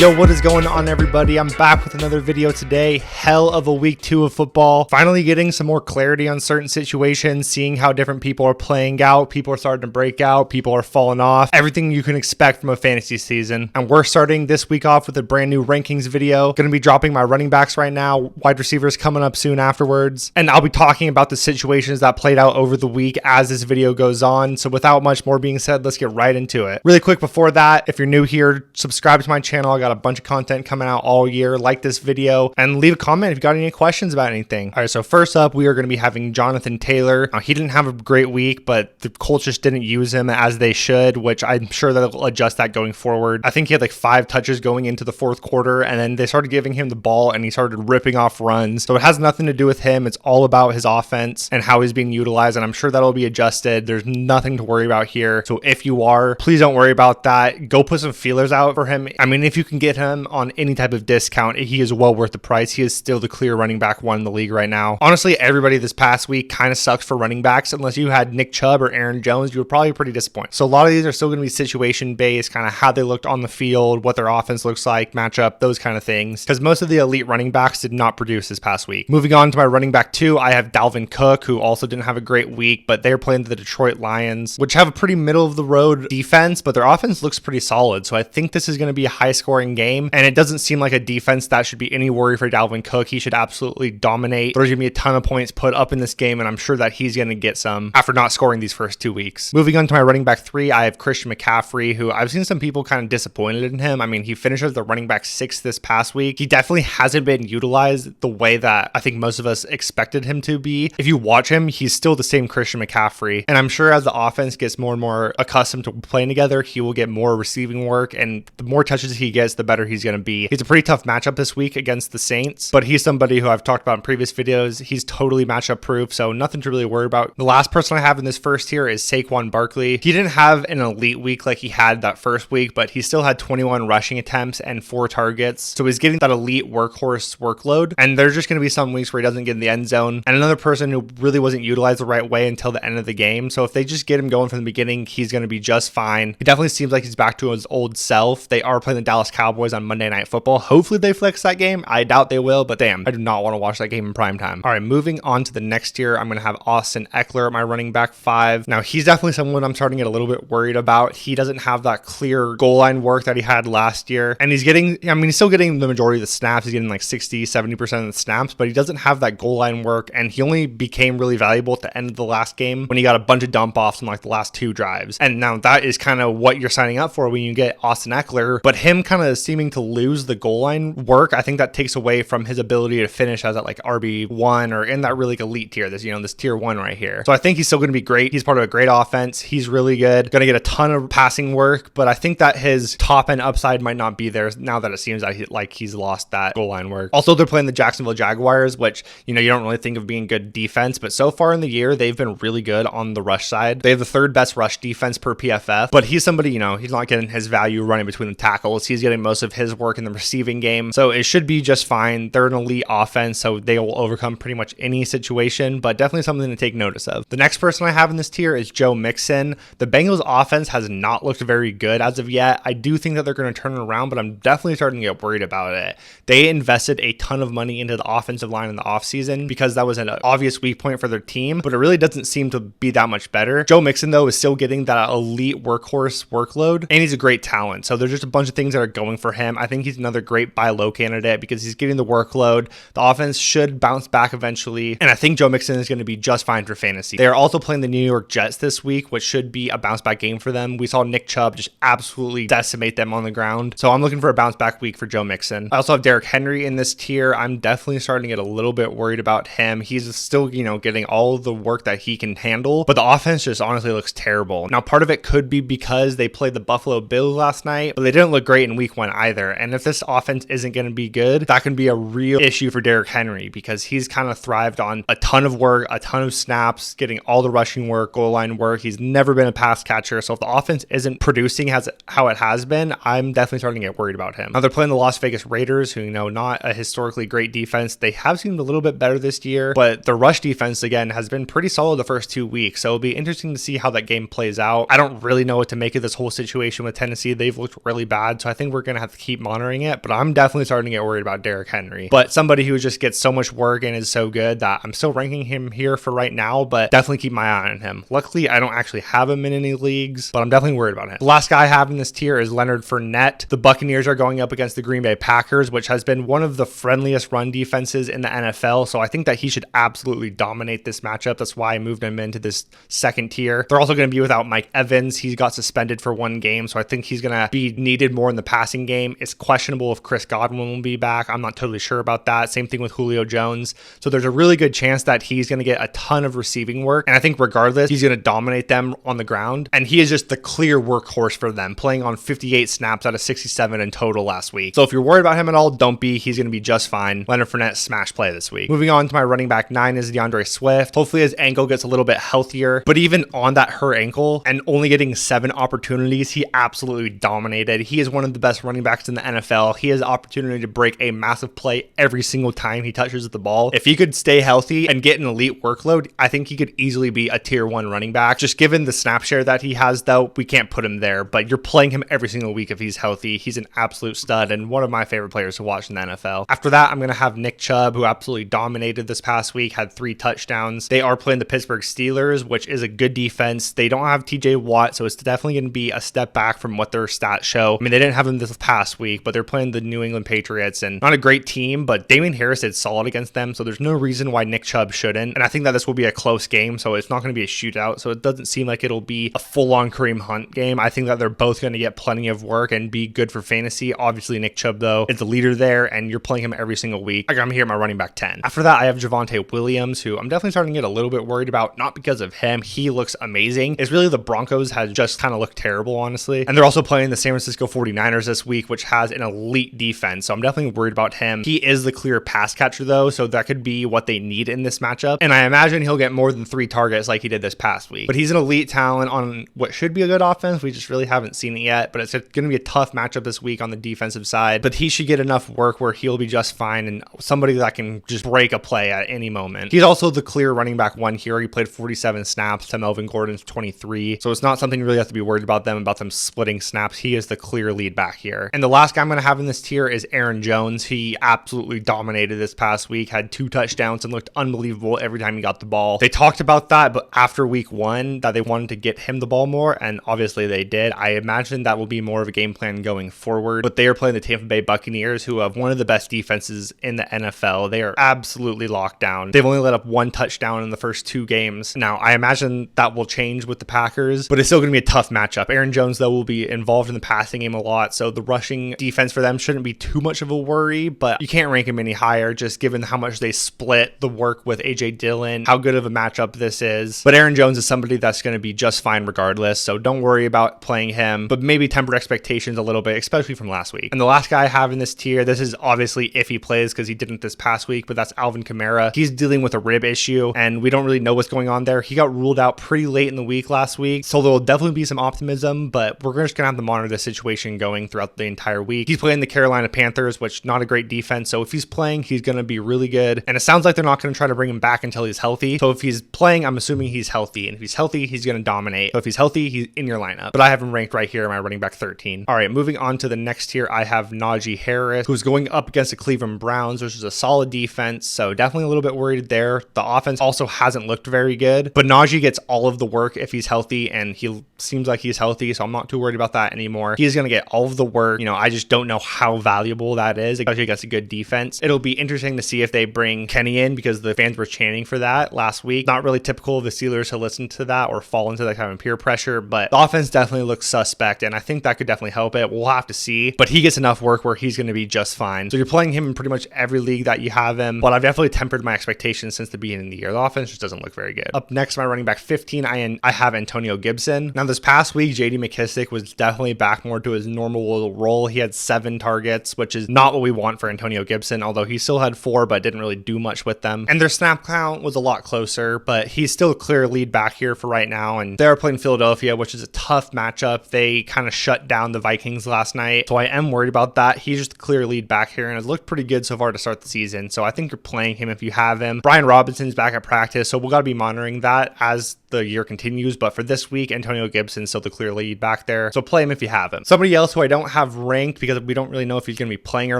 Yo, what is going on, everybody? I'm back with another video today. Hell of a week 2 of football. Finally getting some more clarity on certain situations, seeing how different people are playing out. People are starting to break out. People are falling off. Everything you can expect from a fantasy season. And we're starting this week off with a brand new rankings video. Going to be dropping my running backs right now. Wide receivers coming up soon afterwards. And I'll be talking about the situations that played out over the week as this video goes on. So without much more being said, let's get right into it. Really quick before that, if you're new here, subscribe to my channel. I got a bunch of content coming out all year. Like this video and leave a comment if you got any questions about anything. All right, so first up, we are going to be having Jonathan Taylor. Now, he didn't have a great week, but the Colts just didn't use him as they should, which I'm sure they'll adjust that going forward. I think he had like 5 touches going into the fourth quarter, and then they started giving him the ball and he started ripping off runs. So it has nothing to do with him. It's all about his offense and how he's being utilized, and I'm sure that'll be adjusted. There's nothing to worry about here. So if you are, please don't worry about that. Go put some feelers out for him. I mean, if you can get him on any type of discount, he is well worth the price. He is still the clear running back 1 in the league right now. Honestly, everybody this past week kind of sucked for running backs. Unless you had Nick Chubb or Aaron Jones, you were probably pretty disappointed. So a lot of these are still going to be situation based, kind of how they looked on the field, what their offense looks like, matchup, those kind of things, because most of the elite running backs did not produce this past week. Moving on to my running back 2, I have Dalvin Cook, who also didn't have a great week, but they're playing the Detroit Lions, which have a pretty middle of the road defense, but their offense looks pretty solid. So I think this is going to be a high scoring game, and it doesn't seem like a defense that should be any worry for Dalvin Cook. He should absolutely dominate. There's going to be a ton of points put up in this game, and I'm sure that he's going to get some after not scoring these first 2 weeks. Moving on to my running back 3, I have Christian McCaffrey, who I've seen some people kind of disappointed in him. I mean, he finishes the running back 6 this past week. He definitely hasn't been utilized the way that I think most of us expected him to be. If you watch him, he's still the same Christian McCaffrey, and I'm sure as the offense gets more and more accustomed to playing together, he will get more receiving work, and the more touches he gets, the better he's going to be. He's a pretty tough matchup this week against the Saints, but he's somebody who I've talked about in previous videos. He's totally matchup proof, so nothing to really worry about. The last person I have in this first tier is Saquon Barkley. He didn't have an elite week like he had that first week, but he still had 21 rushing attempts and 4 targets, so he's getting that elite workhorse workload, and there's just going to be some weeks where he doesn't get in the end zone, and another person who really wasn't utilized the right way until the end of the game. So if they just get him going from the beginning, he's going to be just fine. It definitely seems like he's back to his old self. They are playing the Dallas Cowboys on Monday Night Football. Hopefully they flex that game. I doubt they will, but damn, I do not want to watch that game in prime time. All right, moving on to the next tier, I'm going to have Austin Ekeler at my running back 5. Now, he's definitely someone I'm starting to get a little bit worried about. He doesn't have that clear goal line work that he had last year, and he's still getting the majority of the snaps. He's getting like 60-70% of the snaps, but he doesn't have that goal line work, and he only became really valuable at the end of the last game when he got a bunch of dump offs in like the last 2 drives. And now that is kind of what you're signing up for when you get Austin Ekeler, but him kind of seeming to lose the goal line work, I think that takes away from his ability to finish as at like RB1 or in that really elite tier, this tier 1 right here. So I think he's still going to be great. He's part of a great offense. He's really good. Going to get a ton of passing work, but I think that his top end upside might not be there now that it seems that he's lost that goal line work. Also, they're playing the Jacksonville Jaguars, which, you don't really think of being good defense, but so far in the year, they've been really good on the rush side. They have the 3rd best rush defense per PFF, but he's somebody, he's not getting his value running between the tackles. He's getting most of his work in the receiving game, so it should be just fine. They're an elite offense, so they will overcome pretty much any situation, but definitely something to take notice of. The next person I have in this tier is Joe Mixon. The Bengals offense has not looked very good as of yet. I do think that they're going to turn it around, but I'm definitely starting to get worried about it. They invested a ton of money into the offensive line in the offseason because that was an obvious weak point for their team, but it really doesn't seem to be that much better. Joe Mixon, though, is still getting that elite workhorse workload, and he's a great talent. So there's just a bunch of things that are going for him. I think he's another great buy low candidate because he's getting the workload. The offense should bounce back eventually, and I think Joe Mixon is going to be just fine for fantasy. They are also playing the New York Jets this week, which should be a bounce back game for them. We saw Nick Chubb just absolutely decimate them on the ground, so I'm looking for a bounce back week for Joe Mixon. I also have Derrick Henry in this tier. I'm definitely starting to get a little bit worried about him. He's still, getting all the work that he can handle, but the offense just honestly looks terrible. Now, part of it could be because they played the Buffalo Bills last night, but they didn't look great in week 1 either. And if this offense isn't going to be good, that can be a real issue for Derrick Henry because he's kind of thrived on a ton of work, a ton of snaps, getting all the rushing work, goal line work. He's never been a pass catcher. So if the offense isn't producing how it has been, I'm definitely starting to get worried about him. Now, they're playing the Las Vegas Raiders, who, not a historically great defense. They have seemed a little bit better this year, but the rush defense, again, has been pretty solid the first 2 weeks. So it'll be interesting to see how that game plays out. I don't really know what to make of this whole situation with Tennessee. They've looked really bad. So I think we're going going to have to keep monitoring it, but I'm definitely starting to get worried about Derrick Henry. But somebody who just gets so much work and is so good that I'm still ranking him here for right now, but definitely keep my eye on him. Luckily, I don't actually have him in any leagues, but I'm definitely worried about him. The last guy I have in this tier is Leonard Fournette. The Buccaneers are going up against the Green Bay Packers, which has been one of the friendliest run defenses in the NFL, so I think that he should absolutely dominate this matchup. That's why I moved him into this second tier. They're also going to be without Mike Evans. He got suspended for one game, so I think he's going to be needed more in the passing game. It's questionable if Chris Godwin will be back. I'm not totally sure about that. Same thing with Julio Jones. So there's a really good chance that he's going to get a ton of receiving work, and I think regardless, he's going to dominate them on the ground, and he is just the clear workhorse for them, playing on 58 snaps out of 67 in total last week. So if you're worried about him at all, don't be. He's going to be just fine. Leonard Fournette smash play this week. Moving on to my running back 9 is DeAndre Swift. Hopefully his ankle gets a little bit healthier, but even on that hurt ankle and only getting 7 opportunities, he absolutely dominated. He is one of the best running backs in the NFL. He has the opportunity to break a massive play every single time he touches the ball. If he could stay healthy and get an elite workload, I think he could easily be a tier 1 running back. Just given the snap share that he has, though, we can't put him there, but you're playing him every single week if he's healthy. He's an absolute stud and one of my favorite players to watch in the NFL. After that, I'm going to have Nick Chubb, who absolutely dominated this past week, had 3 touchdowns. They are playing the Pittsburgh Steelers, which is a good defense. They don't have TJ Watt, so it's definitely going to be a step back from what their stats show. I mean, they didn't have him this past week, but they're playing the New England Patriots, and not a great team, but Najee Harris did solid against them, so there's no reason why Nick Chubb shouldn't. And I think that this will be a close game, so it's not going to be a shootout, so it doesn't seem like it'll be a full-on Kareem Hunt game. I think that they're both going to get plenty of work and be good for fantasy. Obviously, Nick Chubb, though, is the leader there, and you're playing him every single week. I'm here at my running back 10. After that, I have Javonte Williams, who I'm definitely starting to get a little bit worried about, not because of him. He looks amazing. It's really the Broncos has just kind of looked terrible, honestly. And they're also playing the San Francisco 49ers this week, which has an elite defense, so I'm definitely worried about him. He is the clear pass catcher, though, so that could be what they need in this matchup. And I imagine he'll get more than 3 targets like he did this past week. But he's an elite talent on what should be a good offense. We just really haven't seen it yet, but it's going to be a tough matchup this week on the defensive side. But he should get enough work where he'll be just fine and somebody that can just break a play at any moment. He's also the clear running back 1 here. He played 47 snaps to Melvin Gordon's 23. So it's not something you really have to be worried about them splitting snaps. He is the clear lead back here. And the last guy I'm going to have in this tier is Aaron Jones. He absolutely dominated this past week, had 2 touchdowns and looked unbelievable every time he got the ball. They talked about that, but after week 1 that they wanted to get him the ball more, and obviously they did. I imagine that will be more of a game plan going forward, but they are playing the Tampa Bay Buccaneers, who have one of the best defenses in the NFL. They are absolutely locked down. They've only let up 1 touchdown in the first 2 games. Now, I imagine that will change with the Packers, but it's still going to be a tough matchup. Aaron Jones, though, will be involved in the passing game a lot, so the rushing defense for them shouldn't be too much of a worry, but you can't rank him any higher just given how much they split the work with AJ Dillon, how good of a matchup this is. But Aaron Jones is somebody that's going to be just fine regardless, so don't worry about playing him, but maybe temper expectations a little bit, especially from last week. And the last guy I have in this tier, this is obviously if he plays because he didn't this past week, but that's Alvin Kamara. He's dealing with a rib issue, and we don't really know what's going on there. He got ruled out pretty late in the week last week, so there will definitely be some optimism, but we're just going to have to monitor the situation going throughout the entire week. He's playing the Carolina Panthers, which not a great defense, so if he's playing, he's going to be really good, and it sounds like they're not going to try to bring him back until he's healthy. So if he's playing, I'm assuming he's healthy, and if he's healthy, he's going to dominate. So if he's healthy, he's in your lineup, but I have him ranked right here in my running back 13. All right, moving on to the next tier, I have Najee Harris, who's going up against the Cleveland Browns, which is a solid defense, so definitely a little bit worried there. The offense also hasn't looked very good, but Najee gets all of the work if he's healthy, and he seems like he's healthy, so I'm not too worried about that anymore. He's going to get all of the work. You know, I just don't know how valuable that is, especially against a good defense. It'll be interesting to see if they bring Kenny in, because the fans were chanting for that last week. Not really typical of the Steelers to listen to that or fall into that kind of peer pressure, but the offense definitely looks suspect, and I think that could definitely help it. We'll have to see, but he gets enough work where he's going to be just fine. So you're playing him in pretty much every league that you have him, but I've definitely tempered my expectations since the beginning of the year. The offense just doesn't look very good. Up next, my running back 15, I have Antonio Gibson. Now this past week, JD McKissic was definitely back more to his normal role. He had 7 targets, which is not what we want for Antonio Gibson, although he still had 4, but didn't really do much with them. And their snap count was a lot closer, but he's still a clear lead back here for right now. And they're playing Philadelphia, which is a tough matchup. They kind of shut down the Vikings last night, so I am worried about that. He's just a clear lead back here and has looked pretty good so far to start the season, so I think you're playing him if you have him. Brian Robinson's back at practice, so we'll got to be monitoring that as the year continues, but for this week, Antonio Gibson's still the clear lead back there, so play him if you have him. Somebody else who I don't have have ranked because we don't really know if he's going to be playing or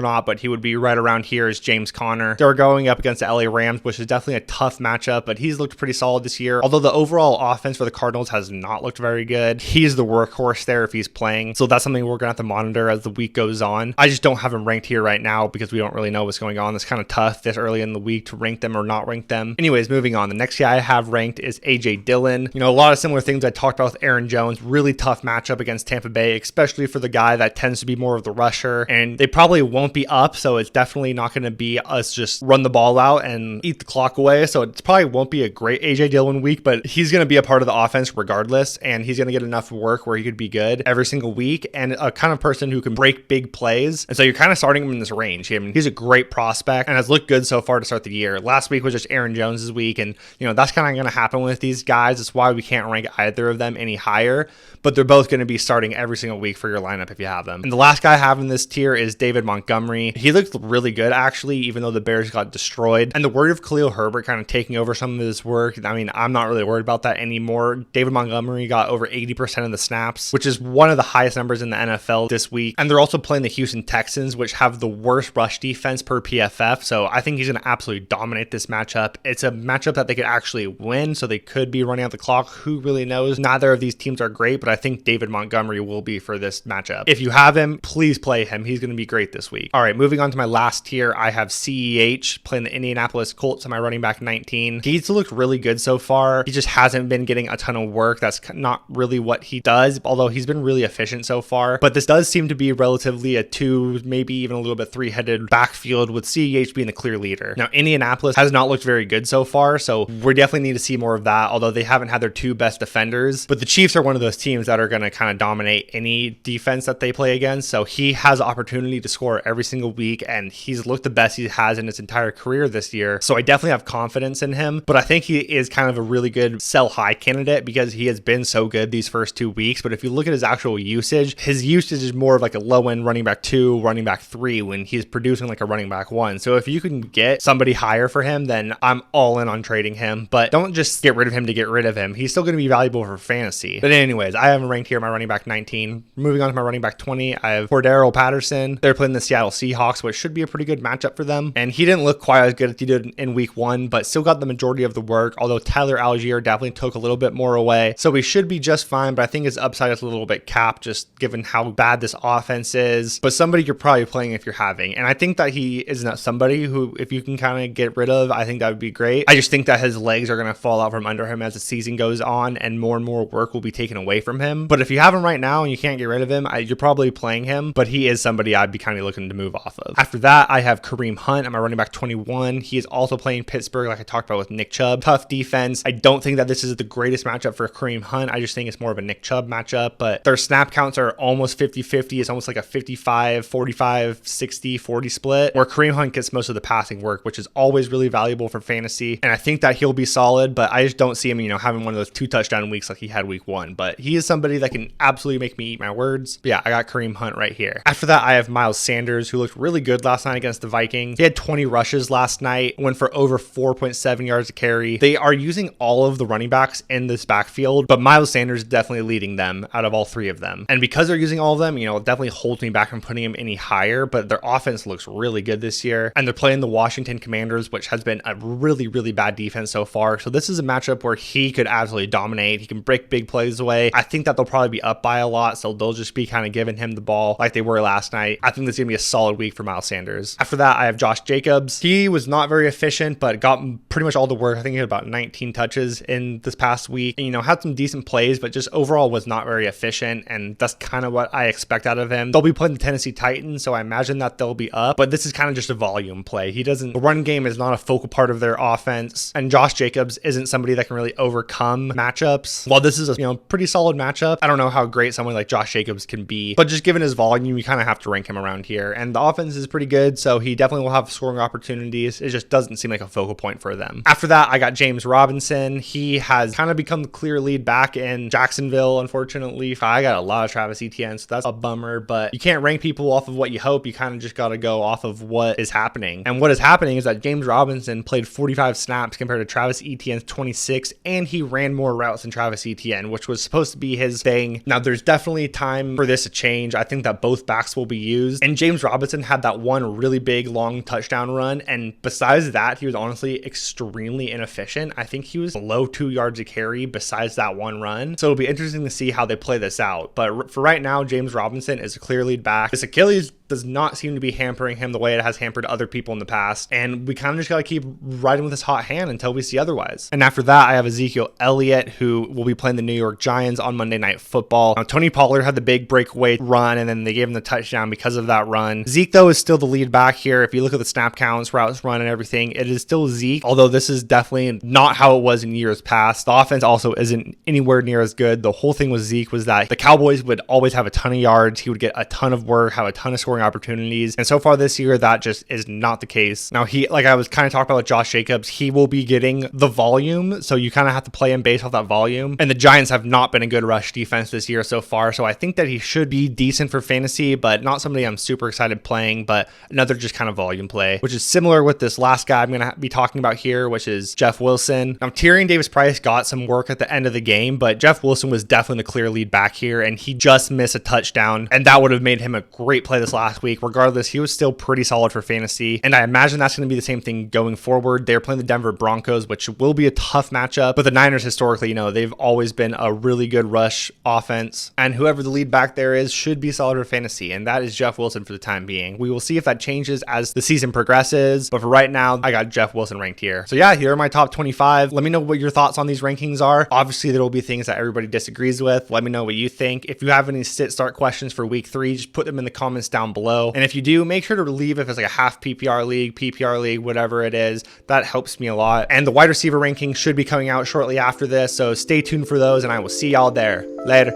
not, but he would be right around here is James Conner. They're going up against the LA Rams, which is definitely a tough matchup, but he's looked pretty solid this year. Although the overall offense for the Cardinals has not looked very good, he's the workhorse there if he's playing. So that's something we're going to have to monitor as the week goes on. I just don't have him ranked here right now because we don't really know what's going on. It's kind of tough this early in the week to rank them or not rank them. Anyways, moving on. The next guy I have ranked is AJ Dillon. You know, a lot of similar things I talked about with Aaron Jones. Really tough matchup against Tampa Bay, especially for the guy that tends to be more of the rusher. And they probably won't be up, so it's definitely not going to be us just run the ball out and eat the clock away. So it probably won't be a great AJ Dillon week, but he's going to be a part of the offense regardless, and he's going to get enough work where he could be good every single week, and a kind of person who can break big plays. And so you're kind of starting him in this range. I mean, he's a great prospect and has looked good so far to start the year. Last week was just Aaron Jones's week, and you know that's kind of going to happen with these guys. That's why we can't rank either of them any higher, but they're both going to be starting every single week for your lineup if you have them. And the last guy I have in this tier is David Montgomery. He looked really good actually, even though the Bears got destroyed. And the word of Khalil Herbert kind of taking over some of his work, I mean, I'm not really worried about that anymore. David Montgomery got over 80% of the snaps, which is one of the highest numbers in the NFL this week. And they're also playing the Houston Texans, which have the worst rush defense per PFF. So I think he's going to absolutely dominate this matchup. It's a matchup that they could actually win, so they could be running out the clock. Who really knows? Neither of these teams are great, but I think David Montgomery will be for this matchup. If you have him, please play him. He's going to be great this week. All right, moving on to my last tier, I have CEH playing the Indianapolis Colts at my running back 19. He's looked really good so far. He just hasn't been getting a ton of work. That's not really what he does, although he's been really efficient so far. But this does seem to be relatively a 2, maybe even a little bit 3-headed backfield with CEH being the clear leader. Now, Indianapolis has not looked very good so far, so we definitely need to see more of that, although they haven't had their 2 best defenders. But the Chiefs are one of those teams that are going to kind of dominate any defense that they play against, so he has opportunity to score every single week, and he's looked the best he has in his entire career this year. So I definitely have confidence in him, but I think he is kind of a really good sell high candidate because he has been so good these first 2 weeks. But if you look at his actual usage, his usage is more of like a low end running back 2, running back 3 when he's producing like a running back 1. So if you can get somebody higher for him, then I'm all in on trading him. But don't just get rid of him to get rid of him. He's still going to be valuable for fantasy. But anyways, I have him ranked here my running back 19. Moving on to my running back 20, I have Darryl Patterson. They're playing the Seattle Seahawks, which should be a pretty good matchup for them. And he didn't look quite as good as he did in week 1, but still got the majority of the work, although Tyler Algier definitely took a little bit more away. So we should be just fine, but I think his upside is a little bit capped just given how bad this offense is. But somebody you're probably playing if you're having. And I think that he is not somebody who, if you can kind of get rid of, I think that would be great. I just think that his legs are going to fall out from under him as the season goes on and more work will be taken away from him. But if you have him right now and you can't get rid of him, you're probably playing him, but he is somebody I'd be kind of looking to move off of. After that, I have Kareem Hunt at my running back 21. He is also playing Pittsburgh, like I talked about with Nick Chubb. Tough defense. I don't think that this is the greatest matchup for Kareem Hunt. I just think it's more of a Nick Chubb matchup, but their snap counts are almost 50-50. It's almost like a 55, 45, 60, 40 split, where Kareem Hunt gets most of the passing work, which is always really valuable for fantasy. And I think that he'll be solid, but I just don't see him, having one of those 2 touchdown weeks like he had week 1. But he is somebody that can absolutely make me eat my words. But yeah, I got Kareem Hunt right here. After that, I have Miles Sanders, who looked really good last night against the Vikings. He had 20 rushes last night, went for over 4.7 yards a carry. They are using all of the running backs in this backfield, but Miles Sanders is definitely leading them out of all 3 of them. And because they're using all of them, it definitely holds me back from putting him any higher, but their offense looks really good this year. And they're playing the Washington Commanders, which has been a really bad defense so far. So this is a matchup where he could absolutely dominate. He can break big plays away. I think that they'll probably be up by a lot, so they'll just be kind of giving him the ball like they were last night. I think this is going to be a solid week for Miles Sanders. After that, I have Josh Jacobs. He was not very efficient, but got pretty much all the work. I think he had about 19 touches in this past week. And, had some decent plays, but just overall was not very efficient, and that's kind of what I expect out of him. They'll be playing the Tennessee Titans, so I imagine that they'll be up, but this is kind of just a volume play. The run game is not a focal part of their offense, and Josh Jacobs isn't somebody that can really overcome matchups. While this is a pretty solid matchup, I don't know how great someone like Josh Jacobs can be, but just given his volume, you kind of have to rank him around here. And the offense is pretty good, so he definitely will have scoring opportunities. It just doesn't seem like a focal point for them. After that, I got James Robinson. He has kind of become the clear lead back in Jacksonville, unfortunately. I got a lot of Travis Etienne, so that's a bummer, but you can't rank people off of what you hope. You kind of just got to go off of what is happening. And what is happening is that James Robinson played 45 snaps compared to Travis Etienne's 26, and he ran more routes than Travis Etienne, which was supposed to be his thing. Now, there's definitely time for this to change. challenge. I think that both backs will be used. And James Robinson had that one really big long touchdown run. And besides that, he was honestly extremely inefficient. I think he was below 2 yards a carry besides that one run. So it'll be interesting to see how they play this out. But for right now, James Robinson is a clear lead back. This Achilles does not seem to be hampering him the way it has hampered other people in the past. And we kind of just got to keep riding with this hot hand until we see otherwise. And after that, I have Ezekiel Elliott, who will be playing the New York Giants on Monday Night Football. Now, Tony Pollard had the big breakaway run, and then they gave him the touchdown because of that run. Zeke, though, is still the lead back here. If you look at the snap counts, routes run, and everything, it is still Zeke, although this is definitely not how it was in years past. The offense also isn't anywhere near as good. The whole thing with Zeke was that the Cowboys would always have a ton of yards. He would get a ton of work, have a ton of scoring opportunities. And so far this year, that just is not the case. Now, like I was kind of talking about with Josh Jacobs, he will be getting the volume. So you kind of have to play him based off that volume. And the Giants have not been a good rush defense this year so far. So I think that he should be decent for fantasy, but not somebody I'm super excited playing, but another just kind of volume play, which is similar with this last guy I'm going to be talking about here, which is Jeff Wilson. Now, Tyrion Davis-Price got some work at the end of the game, but Jeff Wilson was definitely the clear lead back here, and he just missed a touchdown, and that would have made him a great play this last week. Regardless, he was still pretty solid for fantasy, and I imagine that's going to be the same thing going forward. They're playing the Denver Broncos, which will be a tough matchup, but the Niners historically, they've always been a really good rush offense, and whoever the lead back there is should be solid for fantasy, and that is Jeff Wilson for the time being. We will see if that changes as the season progresses, but for right now, I got Jeff Wilson ranked here. So yeah, here are my top 25. Let me know what your thoughts on these rankings are. Obviously, there will be things that everybody disagrees with. Let me know what you think. If you have any sit-start questions for week 3, just put them in the comments down below. And if you do, make sure to leave if it's like a half PPR league, whatever it is. That helps me a lot. And the wide receiver rankings should be coming out shortly after this, so stay tuned for those, and I will see y'all there. Later.